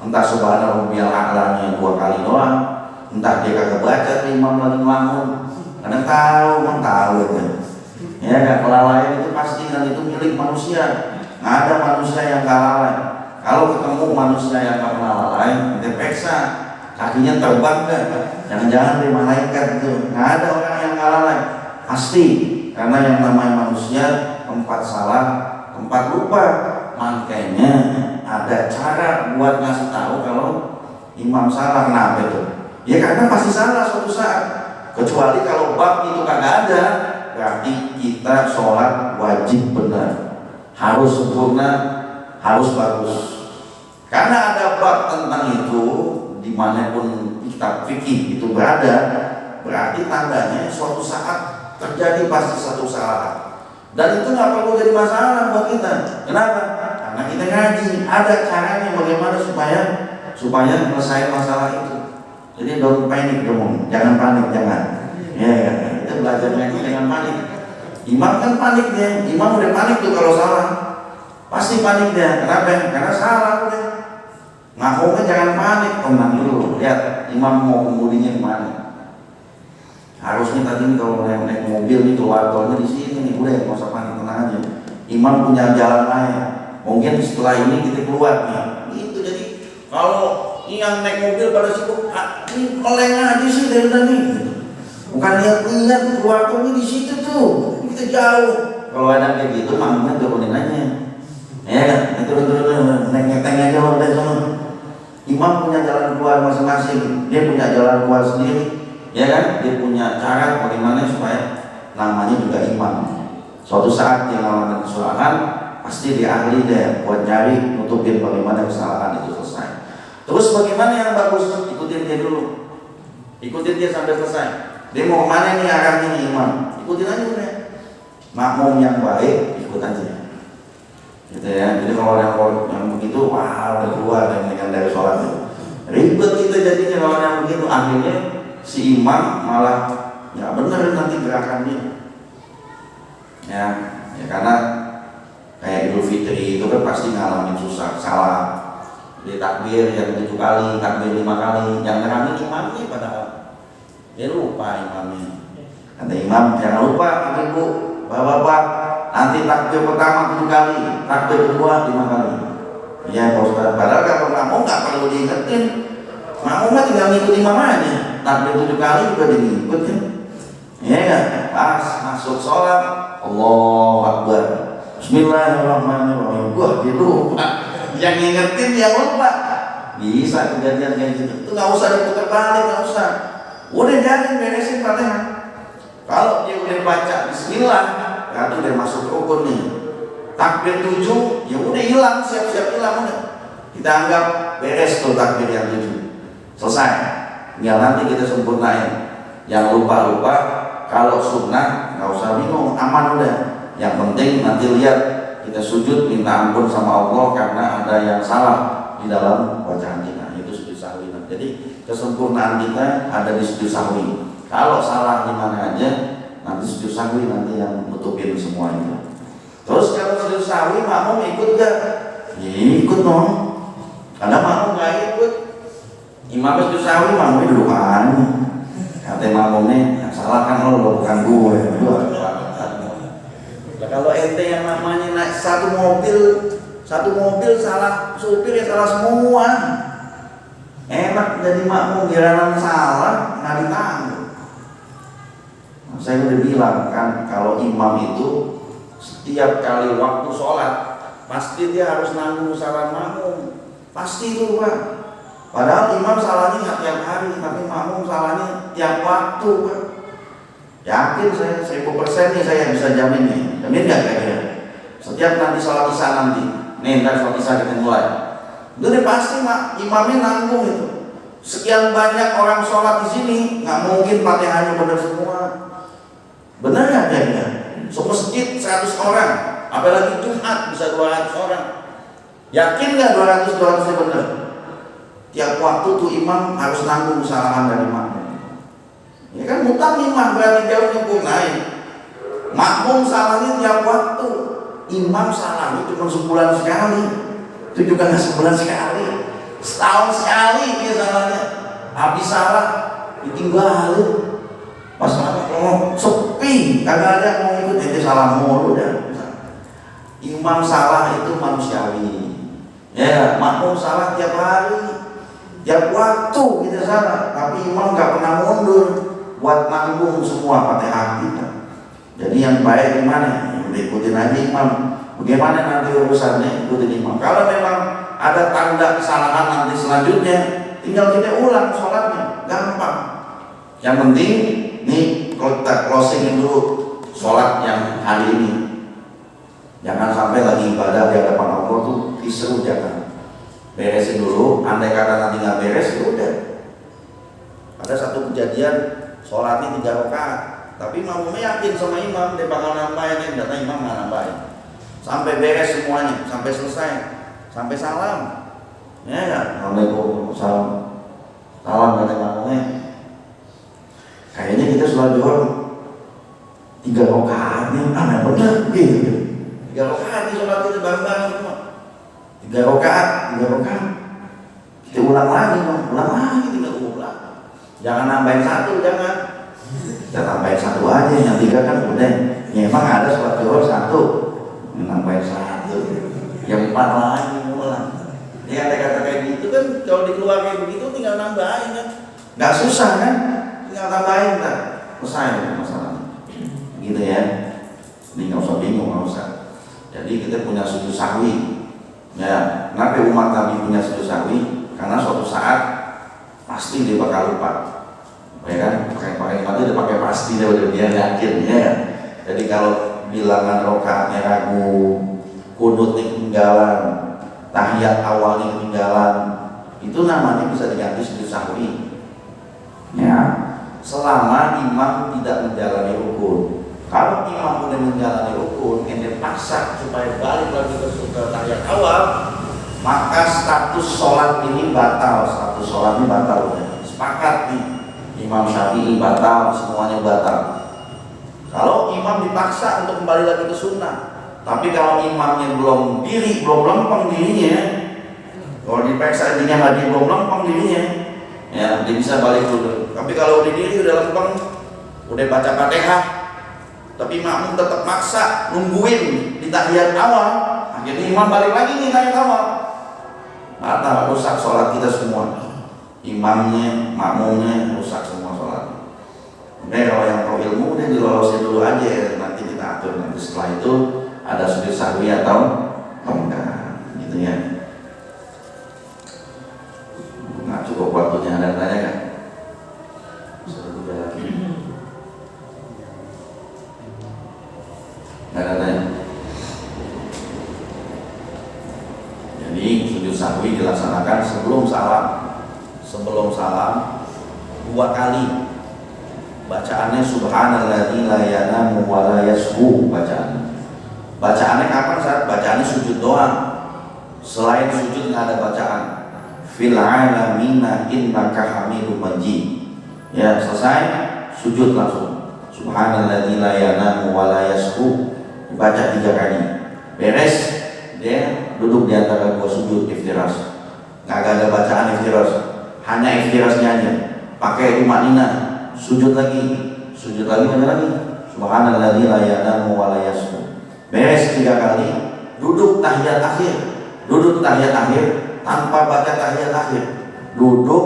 Entah subhanallahil a'lanya 2 kali doang, entah dia kagak baca imam lagi ngelamun. Kadang tahu itu. Ya kan, kelalaian itu pasti, dan itu milik manusia. Nggak ada manusia yang nggak lalai. Kalau ketemu manusia yang nggak pernah lalai, kita periksa. Kakinya terbang kan? Jangan-jangan dari malaikat itu. Nggak ada orang yang nggak lalai, pasti. Karena yang namanya manusia, tempat salah, tempat lupa. Makanya ada cara buat ngasih tahu kalau imam salah. Kenapa itu? Ya karena pasti salah suatu saat. Kecuali kalau bab itu kagak ada, berarti kita sholat wajib benar, harus sempurna, harus bagus. Karena ada bab tentang itu, dimanapun kitab fikih itu berada, berarti tandanya suatu saat terjadi pasti satu salah. Dan itu nggak perlu jadi masalah buat kita. Kenapa? Karena kita ngaji, ada caranya bagaimana supaya selesai masalah itu. Jadi don't panic dong, jangan panik, jangan. Ya, kita belajar ngaji jangan panik. Imam kan panik dia, imam udah panik tuh kalau salah, pasti panik dia. Kenapa? Karena salah udah. Ngakunya jangan panik, tenang dulu. Lihat imam mau kemudinya kemana. Harusnya tadi kalau naik mobil nih keluar tolnya di sini nih, udah nggak usah panik, tenang aja. Imam punya jalan lain. Mungkin setelah ini kita keluar nih. Itu jadi kalau yang naik mobil pada sibuk, ini meleng aja sih dari tadi. Bukan lihat keluar tolnya di situ tuh, kita jauh. Kalau ada kayak gitu, mamanya turunin aja. Ya, turun naik aja loh dari sana. Imam punya jalan keluar masing-masing, dia punya jalan keluar sendiri, ya kan? Dia punya cara bagaimana supaya namanya juga imam. Suatu saat dia mengalami kesalahan, pasti dia ahli deh buat cari nutupin bagaimana kesalahan itu selesai. Terus bagaimana yang bagus? Ikutin dia dulu, ikutin dia sampai selesai. Dia mau kemana nih arahnya nih imam? Ikutin aja udah. Makmum yang baik ikut aja. Gitu ya. Jadi kalau yang begitu, wah udah keluar dengan dari sholat itu. Ribet kita jadinya kalau yang begitu. Akhirnya si imam malah nggak benar nanti gerakannya. Ya karena kayak Idul Fitri itu kan pasti ngalamin susah, salah. Jadi takbir yang 7 kali, takbir 5 kali, yang nerangin imamnya padahal dia lupa imamnya. Kata imam, jangan lupa ibu, bapak-bapak, nanti takbir pertama 7 kali, takbir kedua 5 kali. Ya Pak Ustaz, padahal kalau kamu nggak perlu diingetin, makmum tinggal ngikut imam aja, takbir 7 kali juga diikut kan. Ya kan? Pas masuk sholat, Allahu Akbar, Bismillahirrahmanirrahim. Wah, dia lupa. Yang ngingetin dia lupa. Bisa kejadian kayak gitu. Itu nggak usah diputar balik, nggak usah. Udah jangan beresin Fatihah. Kalau dia udah baca Bismillah, berarti udah masuk rukun nih. Takbir 7, ya udah hilang, siap-siap hilang udah. Kita anggap beres tuh takbir yang 7. Selesai. Ya nanti kita sempurnain. Yang lupa-lupa, kalau sunnah nggak usah bingung, aman udah. Yang penting nanti lihat kita sujud minta ampun sama Allah karena ada yang salah di dalam bacaan kita, itu sujud sahwi. Jadi kesempurnaan kita ada di sujud sahwi. Kalau salah di mana aja, nanti sujud sahwi nanti yang nutupin semua itu. Terus kalau sujud sahwi makmum ikut gak? Ikut dong. Karena makmum nggak ikut, imam sujud sahwi makmumnya duduk aja. Kata makmumnya, yang salah kan lo bukan gue. Kalau ente yang namanya naik satu mobil salah supir ya salah semua. Enak jadi makmum giliran salah nggak ditanggung. Saya udah bilang kan kalau imam itu setiap kali waktu sholat pasti dia harus nanggung kesalahan makmum. Pasti itu Pak. Padahal imam salahnya nggak tiap hari, tapi makmum salahnya tiap waktu Pak. Yakin saya 1000% nih saya bisa jamin nih. Jamin nggak kira-kira? Setiap nanti sholat isya nanti, nih ntar sholat isya kita mulai. Itu deh pasti imamnya nanggung itu. Sekian banyak orang sholat di sini, nggak mungkin Fatihahnya benar semua. Benar nggak kira-kira? Semasjid 100 orang, apalagi Jumat bisa 200 orang. Yakin nggak 200-200 benar? Tiap waktu tuh imam harus nanggung kesalahan dari makmum. Ya kan mutang imam berarti jauh nyempurnain. Makmum salahnya tiap waktu, imam salahnya cuma sebulan sekali. Itu juga nggak sebulan sekali, setahun sekali dia salahnya. Habis salah ditinggalin. Pas ngomong sepi, kagak ada mau ikut, itu salah mulu dah. Imam salah itu manusiawi. Ya, makmum salah tiap hari, tiap waktu kita salah, tapi imam nggak pernah mundur buat nanggung semua Fatihah kita. Jadi yang baik gimana? Ikutin aja imam. Bagaimana nanti urusannya, ikutin imam. Kalau memang ada tanda kesalahan nanti selanjutnya, tinggal kita ulang sholatnya, gampang. Yang penting nih kita closing dulu sholat yang hari ini. Jangan sampai lagi ibadah di hadapan Allah tuh kisru, jangan. Beresin dulu. Andai kata nanti nggak beres, ya udah. Ada satu kejadian sholatnya 3 rakaat, tapi makmumnya yakin sama imam dia bakal nambahin, yang data imam nggak nambahin. Sampai beres semuanya, sampai selesai, sampai salam. Ya, Assalamualaikum, salam kata makmumnya. Kayaknya kita sholat zuhur 3 rakaat nih, benar gitu. 3 rakaat di sholat itu bareng-bareng semua. 3 rakaat. Kita ulang lagi, tinggal ulang. Jangan nambahin 1, jangan. Kita tambahin 1 aja, yang 3 kan udah. Ya emang ada sholat zuhur 1, nambahin 1, yang 4 lagi ulang. Ya kata-kata kayak gitu kan, kalau dikeluar kayak begitu tinggal nambahin kan. Nggak susah kan, tinggal tambahin kan. Selesai masalahnya. Gitu ya. Ini nggak usah bingung, nggak usah. Jadi kita punya sujud sahwi. Ya, kenapa umat Nabi punya sujud sahwi? Karena suatu saat pasti dia bakal lupa. Ya kan? Pakai dia pakai pasti dia yakin ya. Jadi kalau bilangan rakaatnya ragu, kunutnya ketinggalan, tahiyat awalnya ketinggalan, itu namanya bisa diganti sujud sahwi. Ya, selama imam tidak menjalani rukun. Kalau imam udah menjalani rukun, ente paksa supaya balik lagi ke tahiyat awal, maka status sholat ini batal. Status sholat ini batal udah. Sepakat nih, Imam Syafi'i batal, semuanya batal. Kalau imam dipaksa untuk kembali lagi ke sunnah, tapi kalau imamnya belum lempeng dirinya, kalau dipaksa dirinya dia belum lempeng dirinya, ya dia bisa balik dulu. Tapi kalau di diri udah lempeng, udah baca Fatihah, tapi makmum tetap maksa nungguin di tahiyat awal, akhirnya imam balik lagi nih tahiyat awal, batal, rusak sholat kita semua. imamnya, makmumnya rusak semua sholat. Makanya kalau yang tahu ilmu udah dilolosin dulu aja ya, nanti kita atur nanti setelah itu ada sujud sahwi atau enggak gitu ya. Nggak cukup waktunya, ada tanya kan? Sudah tiga lagi. Nggak ada tanya. Jadi sujud sahwi dilaksanakan sebelum salam. Sebelum salam 2 kali. Bacaannya subhanalladzi la yanamu wa la yashu bacaannya. Bacaannya kapan saat bacaannya sujud doang. Selain sujud nggak ada bacaan. Fil alamina innaka hamidum majid. Ya, selesai sujud langsung. Subhanalladzi la yanamu wa la yashu baca 3 kali. Beres dia duduk di antara 2 sujud iftiras. Nggak ada bacaan iftiras. Hanya iftirasnya aja. Pakai tumanina. Sujud lagi mana lagi? Subhanalladzi la yanamu wa la yashu. Beres 3 kali, duduk tahiyat akhir. Duduk tahiyat akhir tanpa baca tahiyat akhir. Duduk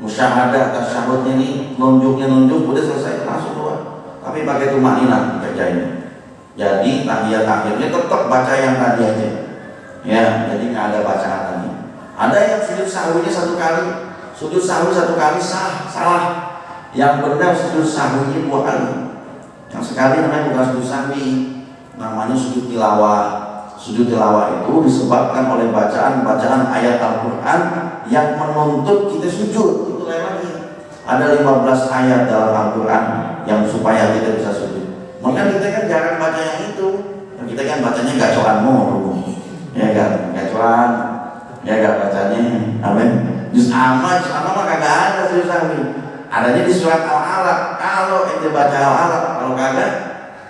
musyahadah tasyahudnya nih, nunjuk udah selesai langsung keluar. Tapi pakai tumanina kerjainnya. Jadi tahiyat akhirnya tetap baca yang tadi aja. Ya, jadi nggak ada bacaan lagi. Ada yang sujud sahwinya 1 kali. Sujud sahwi 1 kali salah. Yang benar sujud sahwinya 2 kali. Yang sekali namanya bukan sujud sahwi, namanya sujud tilawah. Sujud tilawah itu disebabkan oleh bacaan ayat Al-Quran yang menuntut kita sujud. Itu lain lagi. Ada 15 ayat dalam Al-Quran yang supaya kita bisa sujud. Makanya kita kan jarang baca yang itu. Kita kan bacanya gacoan mulu. Ya kan, gacoan. Ya kan bacanya. Amin. Juz amma mah kagak ada sujud sahwi. Adanya di surat Al-Alaq. Kalau ente baca Al-Alaq, kalau kagak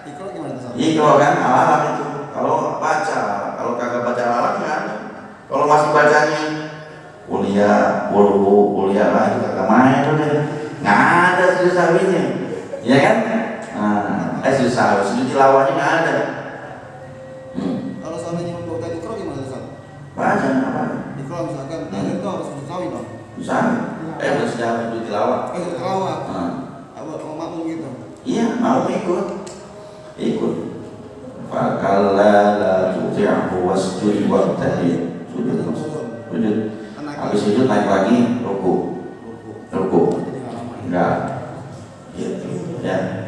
Iqra gimana tuh? Iqra kan Al-Alaq itu. Kalau baca, kalau kagak baca Al-Alaq nggak ada. Kalau masih bacanya kuliah, kuliah lah itu kagak main udah. Nggak ada sujud sahwinya. Ya kan? Nah, sujud sahwi, sujud tilawahnya nggak ada. Kalau seandainya membuat tadi Iqra gimana tuh? Baca apa? Iqra misalkan, itu harus sujud sahwi dong. Bisa. Udah sudah sujud tilawah. Tilawah. Mau makmum gitu. Iya, mau ikut. Fakalla la tuti'hu wasjud waqtadi. Sujud. Habis sujud naik lagi ruku. Enggak. Gitu. Ya.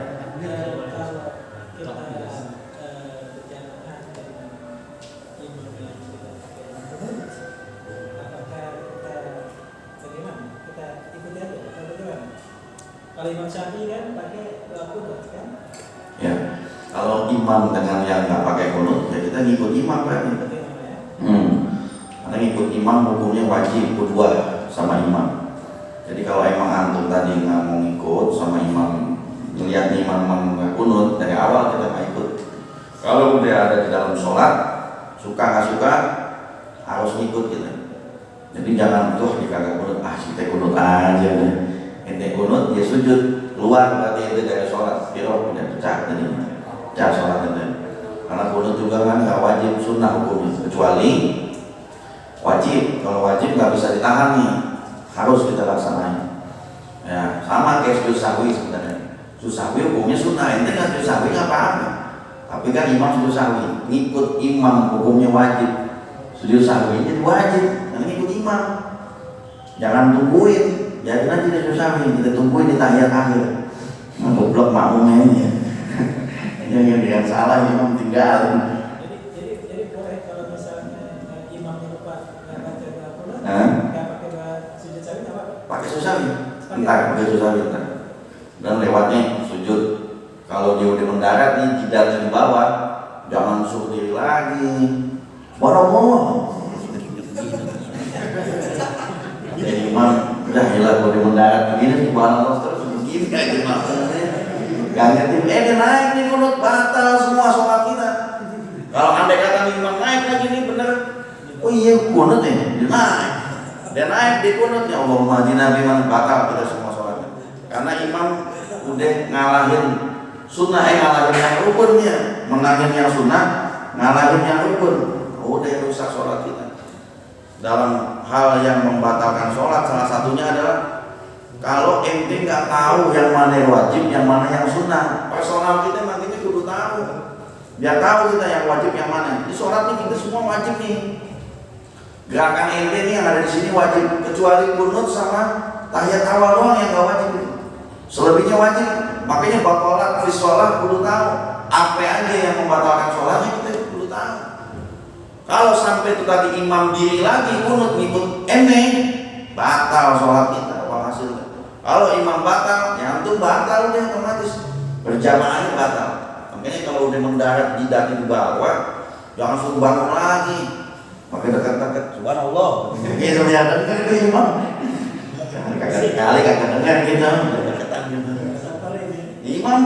Kalau Imam Syafi'i kan pakai kunut kan? Ya. Kalau imam dengan yang nggak pakai kunut, ya kita ngikut imam kan? Karena ngikut imam hukumnya wajib kedua sama imam. Jadi kalau emang antum tadi nggak mau ngikut sama imam, melihat imam nggak kunut dari awal kita nggak ikut. Kalau udah ada di dalam sholat, suka nggak suka harus ngikut kita. Jadi jangan tuh dikagak kunut, kita kunut aja deh. Ente kunut dia sujud keluar berarti ente dari sholat firok udah pecah tadi pecah sholat ente. Karena kunut juga kan nggak wajib, sunnah hukumnya, kecuali wajib. Kalau wajib nggak bisa ditahan nih, harus kita laksanain. Ya sama kayak sujud sahwi sebenarnya. Sujud sahwi hukumnya sunnah, ente nggak sujud sahwi nggak apa-apa. Tapi kan imam sujud sahwi, ngikut imam hukumnya wajib. Sujud sahwi itu wajib, karena ngikut imam. Jangan tungguin. Jadi nanti dia susah kita tungguin di tahiyat akhir. Goblok makmumnya ini. Yang salah imam tinggal. Jadi boleh kalau misalnya imamnya lupa nggak baca kunut, nggak pakai sujud sahwi apa? Pakai sujud sahwi. Pakai sujud sahwi. Dan lewatnya sujud. Kalau dia udah mendarat nih jidatnya di bawah, jangan suruh diri lagi. Boro-boro. Jadi imam udah hilang kalau dia mendarat begini subhanallah terus begini aja makmumnya gak ngerti dia naik nih kunut batal semua sholat kita. Kalau andai kata imam naik lagi nih bener, oh iya kunut ya dia naik di kunut ya Allahumma hadina biman batal kita semua sholatnya karena imam udah ngalahin sunnah ngalahin yang rukunnya, menangin yang sunnah ngalahin yang rukun, udah rusak sholat kita. Dalam hal yang membatalkan sholat salah satunya adalah kalau ente nggak tahu yang mana yang wajib, yang mana yang sunnah. Personal kita nantinya kudu tahu. Biar tahu kita yang wajib yang mana. Di sholat nih kita semua wajib nih. Gerakan ente nih yang ada di sini wajib, kecuali kunut sama tahiyat awal doang yang nggak wajib. Selebihnya wajib. Makanya batalat fi sholat kudu tahu. Apa aja yang membatalkan sholatnya kita kudu tahu. Kalau sampai itu tadi imam diri lagi kunut ngikut ente, batal sholat kita. Hasilnya. Kalau imam batal, ya antum batal dia otomatis. Berjamaahnya batal. Makanya kalau udah mendarat di daki di bawah, jangan suruh bangun lagi. Pakai dekat-dekat, subhanallah. Gitu ya, kan itu imam. Kali kagak dengar kita. Imam,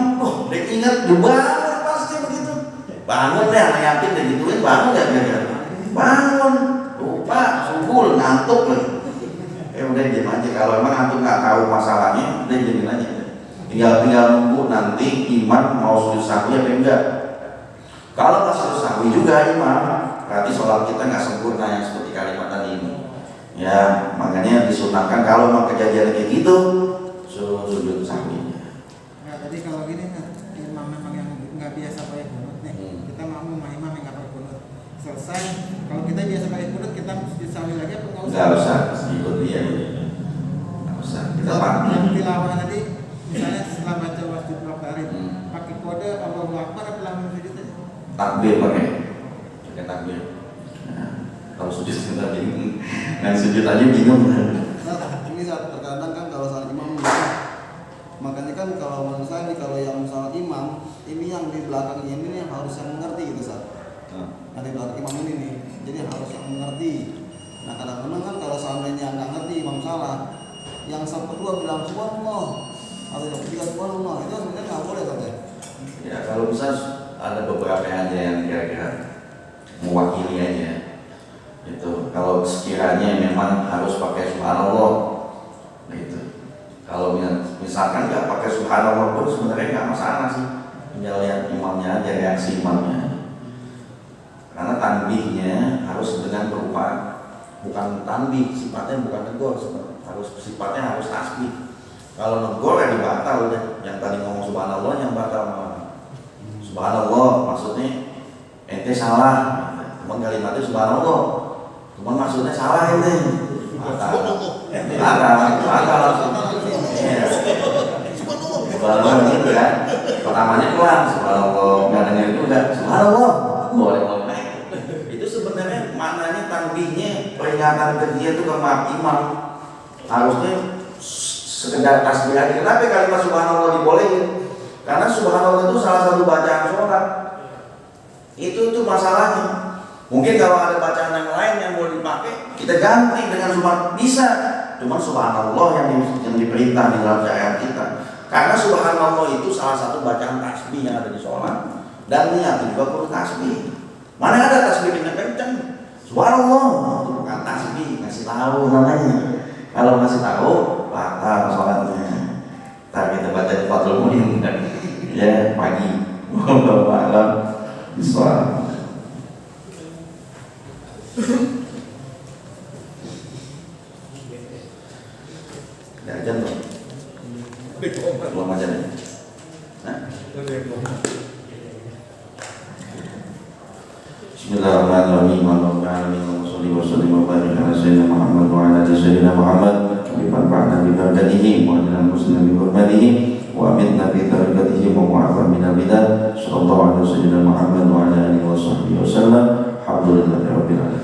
dia ingat dibangun pasti begitu. Bangun deh, anak yatim deh gituin, bangun ya dia. Bangun, lupa, subuh, ngantuk lagi. Udah diam aja. Kalau emang antum nggak tahu masalahnya, udah diamin aja. Tinggal nunggu nanti imam mau sujud sahwi apa enggak. Kalau nggak sujud sahwi juga imam, berarti sholat kita nggak sempurna yang seperti kalimat tadi ini. Ya makanya disunahkan kalau mau kejadian kayak gitu suruh sujud sahwi. Nah tadi kalau gini imam memang yang nggak biasa pakai kunut nih, kita mau imam yang nggak pakai kunut. Selesai, kalau kita biasa pakai kunut kita sujud sahwi lagi apa nggak usah? Nggak usah, ikut dia. Nggak usah. Kita paham. Yang tilawah tadi, misalnya setelah baca wajib Al-Karim, pakai kode Allahu Akbar apa langsung sujud aja? Takbir pakai takbir. Nah, kalau sujud kita bingung, yang sujud aja bingung. Ini saat terkadang kan kalau saat imam, makanya kan kalau menurut saya nih kalau yang salat imam, ini yang di belakangnya ini yang harus yang mengerti gitu Ustaz. Yang di belakang imam ini nih, jadi harus yang mengerti. Nah kadang-kadang kan kalau seandainya nggak ngerti imam salah, yang satu kedua bilang subhanallah atau yang ketiga subhanallah, itu sebenarnya nggak boleh katanya. Ya kalau bisa ada beberapa aja yang kira-kira mewakili aja. Itu kalau sekiranya memang harus pakai subhanallah, gitu. Kalau misalkan nggak pakai subhanallah pun sebenarnya nggak masalah sih. Tinggal lihat imamnya aja, reaksi imamnya. Karena tanbihnya harus dengan berupa bukan tanbih, sifatnya bukan negor, harus sifatnya harus tasbih. Kalau negor ya dibatal deh. Yang tadi ngomong subhanallah yang batal malah. Subhanallah maksudnya ente salah. Cuman kalimatnya subhanallah. Cuman maksudnya salah ente. Batal langsung. Subhanallah gitu kan. Pertamanya pelan subhanallah, enggak dengar juga subhanallah. Boleh. Itu sebenarnya maknanya tanbihnya peringatan ke dia itu ke imam. Harusnya sekedar tasbih aja. Kenapa kalimat subhanallah dibolehin? Karena subhanallah itu salah satu bacaan sholat. Itu masalahnya. Mungkin kalau ada bacaan yang lain yang boleh dipakai, kita ganti dengan subhanallah bisa. Cuma subhanallah yang diperintah di dalam syariat kita. Karena subhanallah itu salah satu bacaan tasbih yang ada di sholat. Dan niat juga perlu tasbih. Mana ada tasbih yang kenceng? Subhanallah itu bukan tasbih, ngasih tahu namanya. Kalau ngasih tahu, batal sholatnya. Ntar kita baca di Fathul Muin ya pagi. Wallahu a'lam bishawab. Udah ajan tuh. Belum ajan ya? Nah. Bismillahirrahmanirrahim. Allahumma shalli wa sallim wa barik ala sayyidina Muhammad wa ala ali sayyidina Muhammad. Bifanfa'na bi barakatihi wa ala muslimin bi hurmatihi wa amitna bi tarakatihi wa mu'afa min al-bidah. Sallallahu alaihi wasallam Muhammad wa ala alihi wa sahbihi wasallam. Alhamdulillahirabbil alamin.